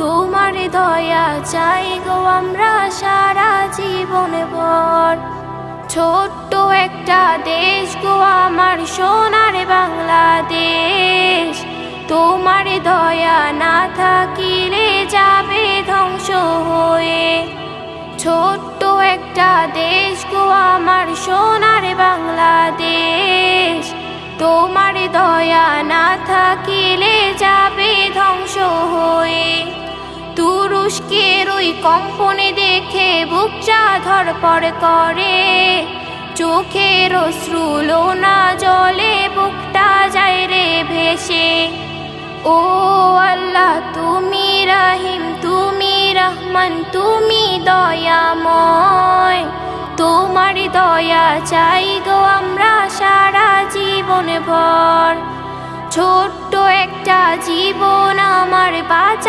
তোমার দয়া চাই গো আমরা সারা জীবন ভর। ছোট্ট একটা দেশ গো আমার সোনার বাংলাদেশ, তোমার দয়া না থাকিলে যাবে ধ্বংস হয়ে। ছোট্ট একটা দেশ গো আমার সোনার বাংলাদেশ, তোমার দয়া না থাকিলে যাবে ধ্বংস হয়ে। তুরস্কের ওই কম্পনে দেখে বুকটা ধড়ফড় করে, চোখের অশ্রু লোনা জলে বুকটা যায় রে ভেসে। ও আল্লাহ তুমি রহিম, তুমি রহমান, তুমি দয়াময়, তোমার দয়া চাই গো আমরা সারা জীবন ভর। ছোট্ট একটা জীবন আমার বাঁচা